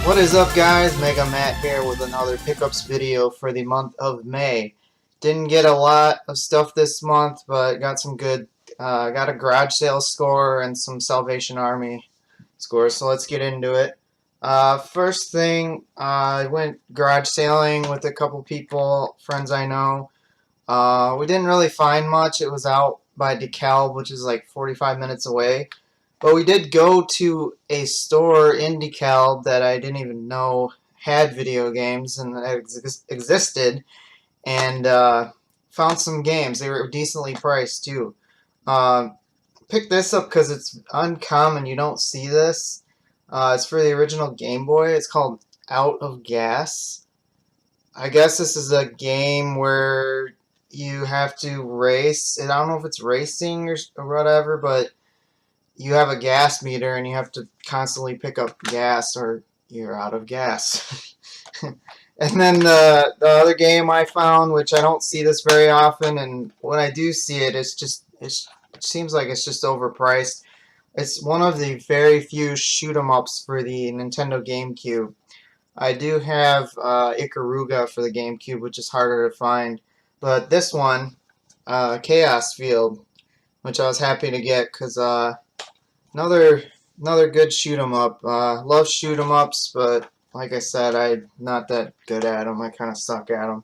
What is up, guys? Mega Matt here with another pickups video for the month of May. Didn't get a lot of stuff this month, but got some good, got a garage sale score and some Salvation Army scores, so let's get into it. First thing, I went garage sailing with a couple people, friends I know. We didn't really find much. It was out by DeKalb, which is like 45 minutes away. But we did go to a store in DeKalb that I didn't even know had video games and that existed, and found some games. They were decently priced too. Picked this up because it's uncommon. You don't see this. It's for the original Game Boy. It's called Out of Gas. I guess this is a game where you have to race. And I don't know if it's racing or whatever, but you have a gas meter and you have to constantly pick up gas or you're out of gas. And then the other game I found, which I don't see this very often, and when I do see it, it seems like it's just overpriced. It's one of the very few shoot 'em ups for the Nintendo GameCube. I do have Ikaruga for the GameCube, which is harder to find, but this one, Chaos Field, which I was happy to get because another good shoot 'em up. Love shoot 'em ups, but like I said, I'm not that good at them. I kind of suck at them.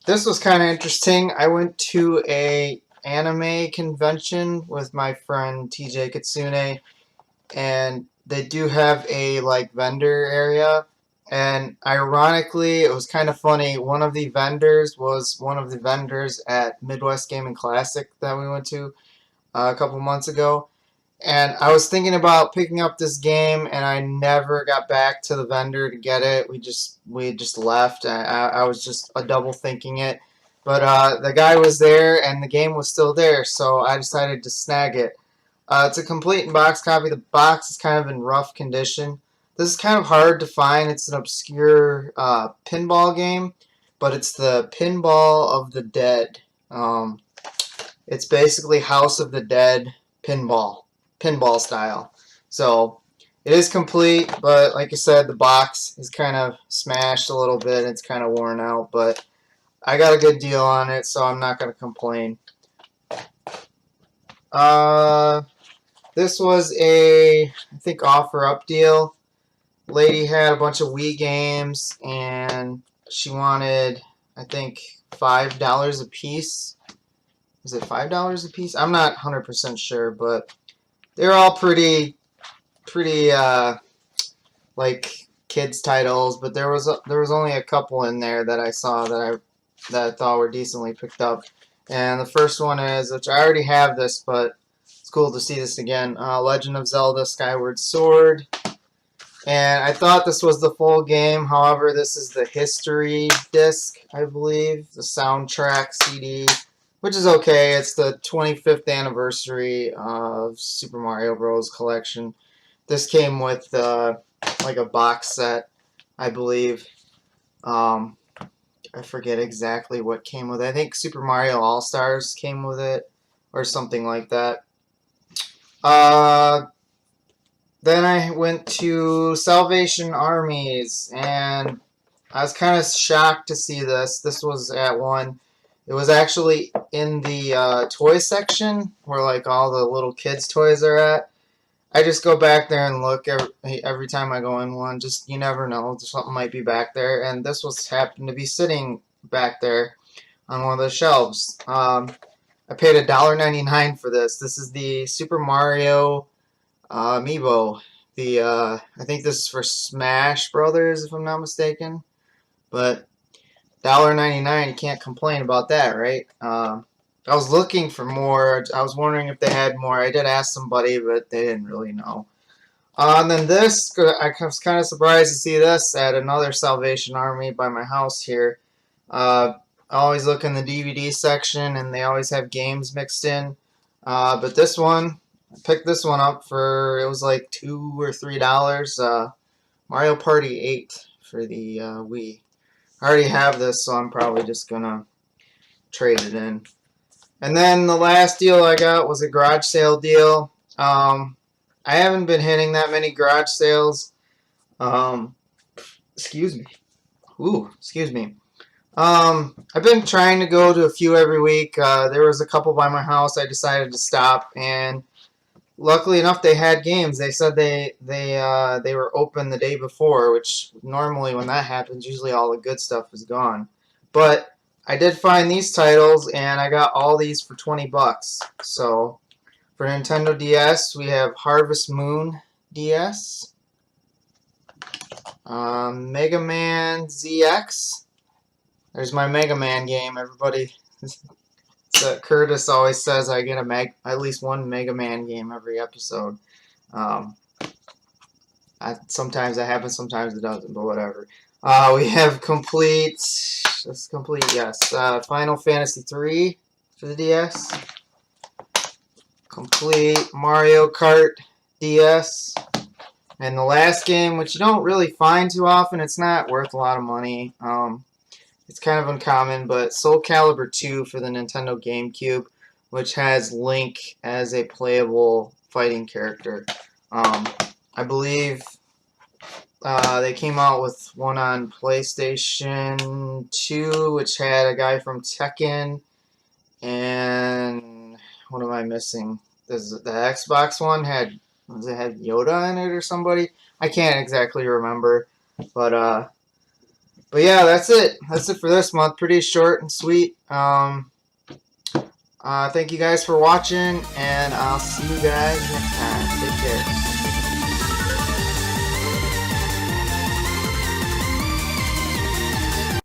This was kind of interesting. I went to a anime convention with my friend TJ Kitsune, and they do have a like vendor area. And ironically, it was kind of funny. One of the vendors was one of the vendors at Midwest Gaming Classic that we went to a couple months ago, and I was thinking about picking up this game, and I never got back to the vendor to get it. We just left. I was just double thinking it, but the guy was there, and the game was still there, so I decided to snag it. It's a complete box copy. The box is kind of in rough condition. This is kind of hard to find. It's an obscure pinball game, but it's the Pinball of the Dead. It's basically House of the Dead pinball style. So it is complete, but like I said, the box is kind of smashed a little bit. It's kind of worn out, but I got a good deal on it, so I'm not going to complain. This was a, I think, offer up deal. Lady had a bunch of Wii games, and she wanted, I think, $5 a piece. Is it $5 a piece? I'm not 100% sure, but they're all pretty like kids titles. But there was only a couple in there that I saw that I thought were decently picked up. And the first one is, which I already have this, but it's cool to see this again. Legend of Zelda: Skyward Sword. And I thought this was the full game. However, this is the history disc, I believe, the soundtrack CD. Which is okay. It's the 25th anniversary of Super Mario Bros. Collection. This came with like a box set, I believe. I forget exactly what came with it. I think Super Mario All-Stars came with it, or something like that. Then I went to Salvation Armies, and I was kind of shocked to see this. This was at one. It was actually in the toy section where like all the little kids' toys are at. I just go back there and look every time I go in one. Just, you never know, something might be back there. And this was happened to be sitting back there on one of the shelves. I paid $1.99 for this. This is the Super Mario Amiibo. I think this is for Smash Brothers, if I'm not mistaken. But $1.99, you can't complain about that, right? I was looking for more. I was wondering if they had more. I did ask somebody, but they didn't really know. And then this, I was kind of surprised to see this at another Salvation Army by my house here. I always look in the DVD section, and they always have games mixed in. But this one, I picked this one up for, it was like $2 or $3. Mario Party 8 for the Wii. I already have this, so I'm probably just gonna trade it in. And then the last deal I got was a garage sale deal. I haven't been hitting that many garage sales. Excuse me. Ooh, excuse me. I've been trying to go to a few every week. There was a couple by my house. I decided to stop, and luckily enough, they had games. They said they were open the day before, which normally when that happens, usually all the good stuff is gone. But I did find these titles, and I got all these for 20 bucks. So for Nintendo DS, we have Harvest Moon DS, Mega Man ZX. There's my Mega Man game, everybody. So Curtis always says I get at least one Mega Man game every episode. Sometimes that happens, sometimes it doesn't, but whatever. We have complete. That's complete. Yes. Final Fantasy 3 for the DS. Complete Mario Kart DS. And the last game, which you don't really find too often, it's not worth a lot of money. It's kind of uncommon, but Soul Calibur 2 for the Nintendo GameCube, which has Link as a playable fighting character. I believe they came out with one on PlayStation 2, which had a guy from Tekken, and what am I missing? The Xbox one had, does it have Yoda in it or somebody? I can't exactly remember, but yeah, that's it. That's it for this month. Pretty short and sweet. Thank you guys for watching, and I'll see you guys next time. Take care.